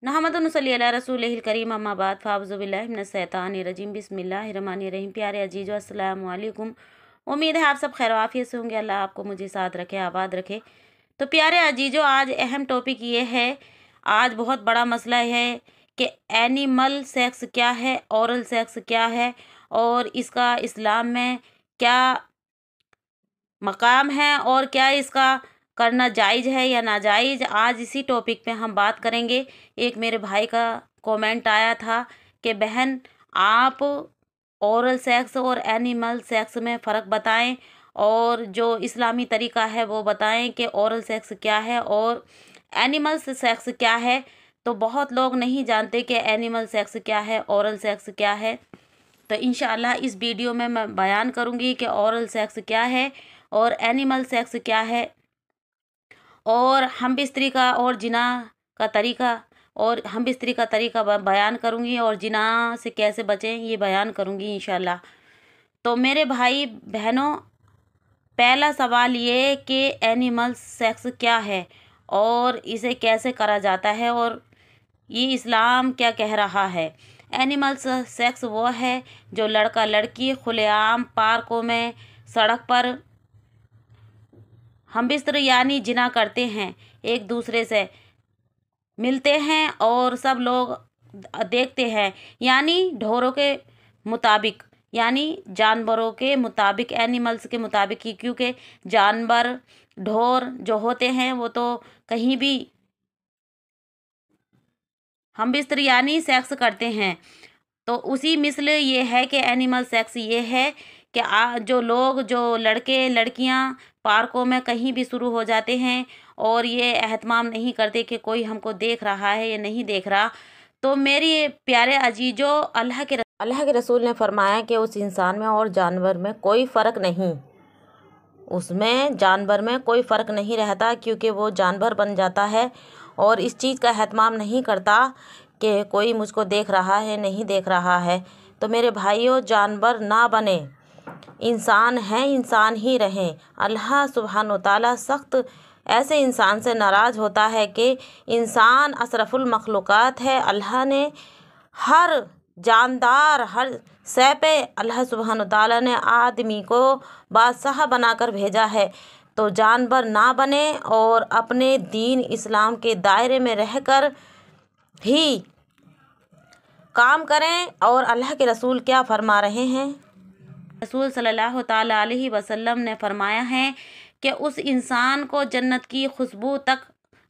नहमदुन नसल्ली अला रसूलिहिल करीम अम्मा बाद फ़ाउज़ु बिल्लाहि मिनश शैतानिर रजीम बिस्मिल्लाहिर्रहमानिर रहीम। प्यारे अजीज़ो अस्सलामु अलैकुम। उम्मीद है आप सब खैर आफियत से होंगे। अल्लाह आपको मुझे साथ रखे, आबाद रखे। तो प्यारे अजीज़ो, आज अहम टॉपिक ये है, आज बहुत बड़ा मसला है कि एनिमल सेक्स क्या है, ओरल सेक्स क्या है और इसका इस्लाम में क्या मकाम है और क्या इसका करना जायज़ है या नाजायज़। आज इसी टॉपिक पे हम बात करेंगे। एक मेरे भाई का कमेंट आया था कि बहन, आप ओरल सेक्स और एनिमल सेक्स में फ़र्क बताएं और जो इस्लामी तरीका है वो बताएं कि ओरल सेक्स क्या है और एनिमल सेक्स क्या है। तो बहुत लोग नहीं जानते कि एनिमल सेक्स क्या है, ओरल सेक्स क्या है। तो इंशाअल्लाह इस वीडियो में मैं बयान करूंगी कि ओरल सेक्स क्या है और एनिमल सेक्स क्या है और हम बिस्तरी का और जिना का तरीका और हम बिस्तरी का तरीका बयान करूंगी और जिना से कैसे बचें ये बयान करूंगी इंशाअल्लाह। तो मेरे भाई बहनों, पहला सवाल ये कि एनिमल सेक्स क्या है और इसे कैसे करा जाता है और ये इस्लाम क्या कह रहा है। एनिमल सेक्स वो है जो लड़का लड़की खुलेआम पार्कों में, सड़क पर हम बिस्तर यानी जिना करते हैं, एक दूसरे से मिलते हैं और सब लोग देखते हैं, यानी ढोरों के मुताबिक, यानी जानवरों के मुताबिक, एनिमल्स के मुताबिक ही, क्योंकि जानवर ढोर जो होते हैं वो तो कहीं भी हम बिस्तर यानी सेक्स करते हैं। तो उसी मिसल ये है कि एनिमल सेक्स ये है कि जो लोग, जो लड़के लड़कियां पार्कों में कहीं भी शुरू हो जाते हैं और ये एहतमाम नहीं करते कि कोई हमको देख रहा है या नहीं देख रहा। तो मेरी प्यारे अजीजों, अल्लाह के रसूल ने फरमाया कि उस इंसान में और जानवर में कोई फ़र्क नहीं, उसमें जानवर में कोई फ़र्क नहीं रहता, क्योंकि वो जानवर बन जाता है और इस चीज़ का एहतमाम नहीं करता कि कोई मुझको देख रहा है नहीं देख रहा है। तो मेरे भाइयों, जानवर ना बने, इंसान हैं, इंसान ही रहें। अल्लाह सुब्हान व तआला सख्त ऐसे इंसान से नाराज़ होता है कि इंसान अशरफुल मखलूक़ात है। अल्लाह ने हर जानदार, हर शय पे अल्लाह सुब्हान व तआला ने आदमी को बादशाह बनाकर भेजा है। तो जानवर ना बने और अपने दीन इस्लाम के दायरे में रहकर ही काम करें। और अल्लाह के रसूल क्या फरमा रहे हैं, रसूल सल्लल्लाहु ताला अलैहि वसल्लम ने फरमाया है कि उस इंसान को जन्नत की खुशबू तक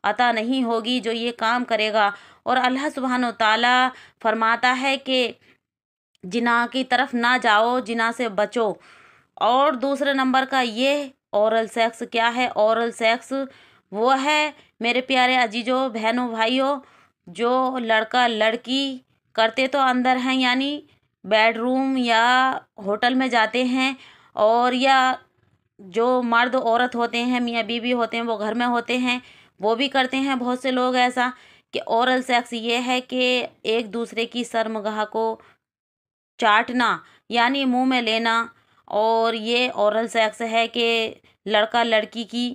अता नहीं होगी जो ये काम करेगा। और अल्लाह सुब्हानो ताला फरमाता है कि जिना की तरफ ना जाओ, जिना से बचो। और दूसरे नंबर का ये ओरल सेक्स क्या है। ओरल सेक्स वो है मेरे प्यारे अजीजों, बहनों, भाइयों, जो लड़का लड़की करते तो अंदर हैं, यानी बेडरूम या होटल में जाते हैं, और या जो मर्द औरत होते हैं, मियाँ बीवी होते हैं, वो घर में होते हैं, वो भी करते हैं बहुत से लोग ऐसा। कि ओरल सेक्स ये है कि एक दूसरे की शर्मगाह को चाटना, यानी मुंह में लेना। और ये ओरल सेक्स है कि लड़का लड़की की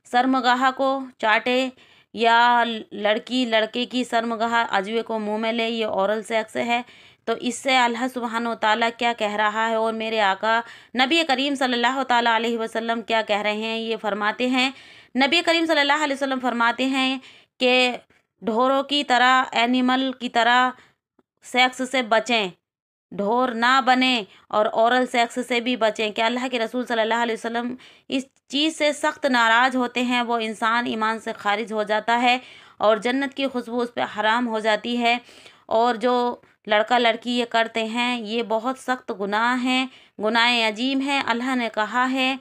शर्मगाह को चाटे या लड़की लड़के की शर्मगाह अजवे को मुंह में ले, ये ओरल सेक्स है। तो इससे अल्लाह सुब्हानो ताला क्या कह रहा है और मेरे आका नबी करीम सल्लल्लाहु ताला अलैहि वसल्लम क्या कह रहे हैं, ये फरमाते हैं। नबी करीम सल्लल्लाहु अलैहि वसल्लम फरमाते हैं कि ढोरों की तरह, एनिमल की तरह सेक्स से बचें, ढोर ना बने और ओरल सेक्स से भी बचें। कि अल्लाह के रसूल सल्लल्लाहु अलैहि वसल्लम इस चीज़ से सख्त नाराज़ होते हैं। वो इंसान ईमान से खारिज हो जाता है और जन्नत की खुशबू उस पर हराम हो जाती है। और जो लड़का लड़की ये करते हैं, ये बहुत सख्त गुनाह हैं, गुनाह अजीम हैं। अल्लाह ने कहा है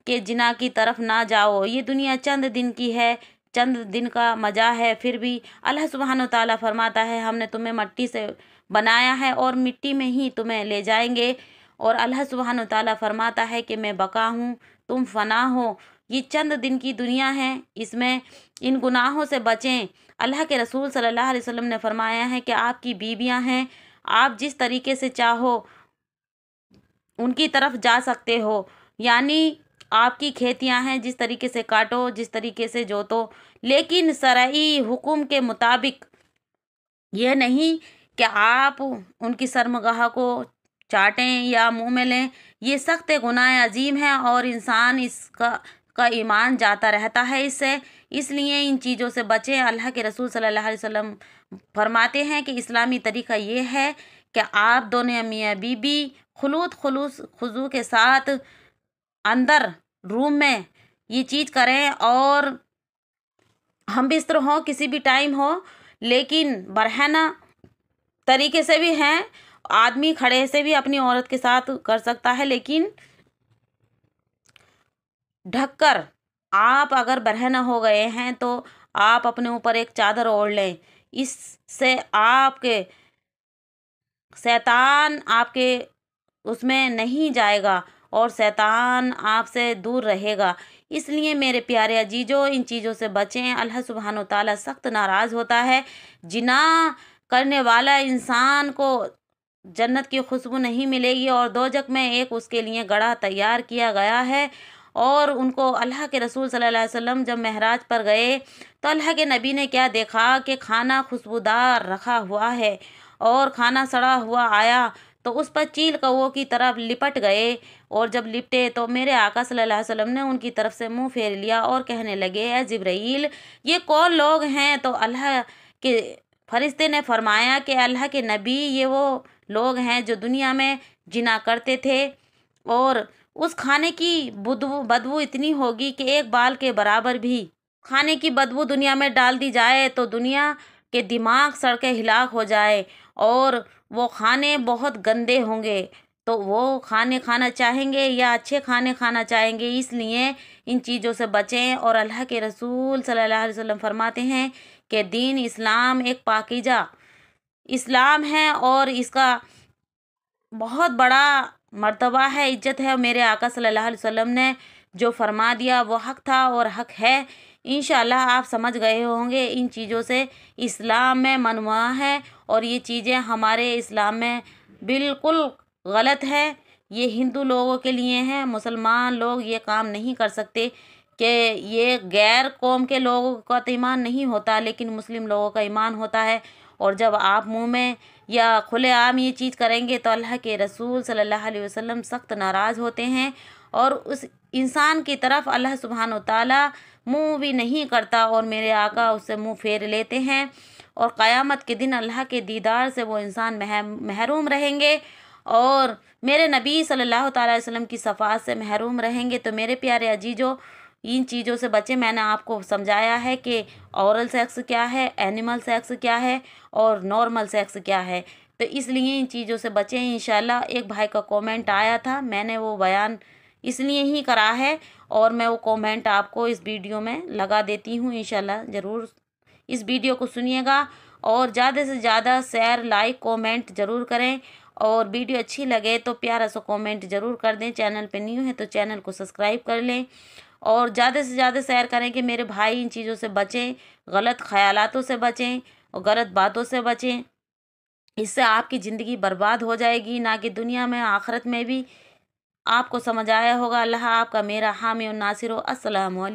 कि जिना की तरफ ना जाओ। ये दुनिया चंद दिन की है, चंद दिन का मज़ा है। फिर भी अल्लाह सुब्हानो ताला फरमाता है, हमने तुम्हें मिट्टी से बनाया है और मिट्टी में ही तुम्हें ले जाएंगे। और अल्लाह सुब्हानो ताला फरमाता है कि मैं बका हूँ, तुम फना हो। ये चंद दिन की दुनिया है, इसमें इन गुनाहों से बचें। अल्लाह के रसूल सल्लल्लाहु अलैहि वसल्लम ने फरमाया है कि आपकी बीवियां हैं, आप जिस तरीके से चाहो उनकी तरफ जा सकते हो, यानी आपकी खेतियां हैं, जिस तरीके से काटो, जिस तरीके से जोतो, लेकिन शरई हुक्म के मुताबिक ये नहीं कि आप उनकी शर्मगाह को चाटें या मुंह में लें। ये सख्त गुनाह अजीम है और इंसान का ईमान जाता रहता है इससे। इसलिए इन चीज़ों से बचें। अल्लाह के रसूल सल्लल्लाहु अलैहि वसल्लम फरमाते हैं कि इस्लामी तरीका ये है कि आप दोनों मियाँ बीबी खुलूस खुजू के साथ अंदर रूम में ये चीज़ करें, और हम बिस्तर हो किसी भी टाइम हो, लेकिन बरहना तरीके से भी हैं। आदमी खड़े से भी अपनी औरत के साथ कर सकता है, लेकिन ढककर। आप अगर बरहना हो गए हैं तो आप अपने ऊपर एक चादर ओढ़ लें। इससे आपके शैतान आपके उसमें नहीं जाएगा और शैतान आपसे दूर रहेगा। इसलिए मेरे प्यारे अजीजों, इन चीज़ों से बचें। अल्लाह सुब्हानो ताला सख्त नाराज़ होता है। जिना करने वाला इंसान को जन्नत की खुशबू नहीं मिलेगी और दोजक में एक उसके लिए गड़ा तैयार किया गया है। और उनको अल्लाह के रसूल सल्लल्लाहु अलैहि वसल्लम जब महराज पर गए तो अल्लाह के नबी ने क्या देखा कि खाना खुशबूदार रखा हुआ है और खाना सड़ा हुआ आया, तो उस पर चील कौओं की तरफ लिपट गए। और जब लिपटे तो मेरे आका सल्लल्लाहु अलैहि वसल्लम ने उनकी तरफ से मुंह फेर लिया और कहने लगे, ए जिब्राइल, ये कौन लोग हैं? तो अल्लाह के फरिश्ते ने फरमाया कि अल्लाह के नबी, ये वो लोग हैं जो दुनिया में जिना करते थे, और उस खाने की बदबू इतनी होगी कि एक बाल के बराबर भी खाने की बदबू दुनिया में डाल दी जाए तो दुनिया के दिमाग सड़के हिलाक हो जाए, और वो खाने बहुत गंदे होंगे। तो वो खाने खाना चाहेंगे या अच्छे खाने खाना चाहेंगे? इसलिए इन चीज़ों से बचें। और अल्लाह के रसूल सल्लल्लाहु अलैहि वसल्लम फरमाते हैं कि दीन इस्लाम एक पाकीज़ा इस्लाम है और इसका बहुत बड़ा मर्तबा है, इज्जत है। मेरे आका सल्लल्लाहु अलैहि वसल्लम ने जो फरमा दिया वो हक था और हक है। इंशाअल्लाह आप समझ गए होंगे इन चीज़ों से। इस्लाम में ममनुआ है और ये चीज़ें हमारे इस्लाम में बिल्कुल गलत है। ये हिंदू लोगों के लिए हैं। मुसलमान लोग ये काम नहीं कर सकते कि ये गैर कौम के लोगों का तो ईमान नहीं होता, लेकिन मुस्लिम लोगों का ईमान होता है। और जब आप मुंह में या खुलेआम ये चीज़ करेंगे तो अल्लाह के रसूल सल्लल्लाहु अलैहि वसल्लम सख्त नाराज़ होते हैं और उस इंसान की तरफ अल्लाह सुब्हानो ताला मुंह भी नहीं करता और मेरे आका उससे मुंह फेर लेते हैं। और क़यामत के दिन अल्लाह के दीदार से वो इंसान महरूम रहेंगे और मेरे नबी सल्लल्लाहु ताला अलैहि वसल्लम की शफ़ाअत से महरूम रहेंगे। तो मेरे प्यारे अजीजों, इन चीज़ों से बचें। मैंने आपको समझाया है कि औरल सेक्स क्या है, एनिमल सेक्स क्या है और नॉर्मल सेक्स क्या है। तो इसलिए इन चीज़ों से बचें। इंशाल्लाह एक भाई का कमेंट आया था, मैंने वो बयान इसलिए ही करा है और मैं वो कमेंट आपको इस वीडियो में लगा देती हूँ। इंशाल्लाह ज़रूर इस वीडियो को सुनिएगा और ज़्यादा से ज़्यादा शेयर, लाइक, कमेंट ज़रूर करें। और वीडियो अच्छी लगे तो प्यारा सा कमेंट ज़रूर कर दें। चैनल पे न्यू है तो चैनल को सब्सक्राइब कर लें और ज़्यादा से ज़्यादा शेयर करें कि मेरे भाई इन चीज़ों से बचें, गलत ख्यालातों से बचें और गलत बातों से बचें। इससे आपकी ज़िंदगी बर्बाद हो जाएगी, ना कि दुनिया में आखिरत में भी। आपको समझ आया होगा। अल्लाह आपका मेरा हामी और नासिर हो। अस्सलाम वालेकुम।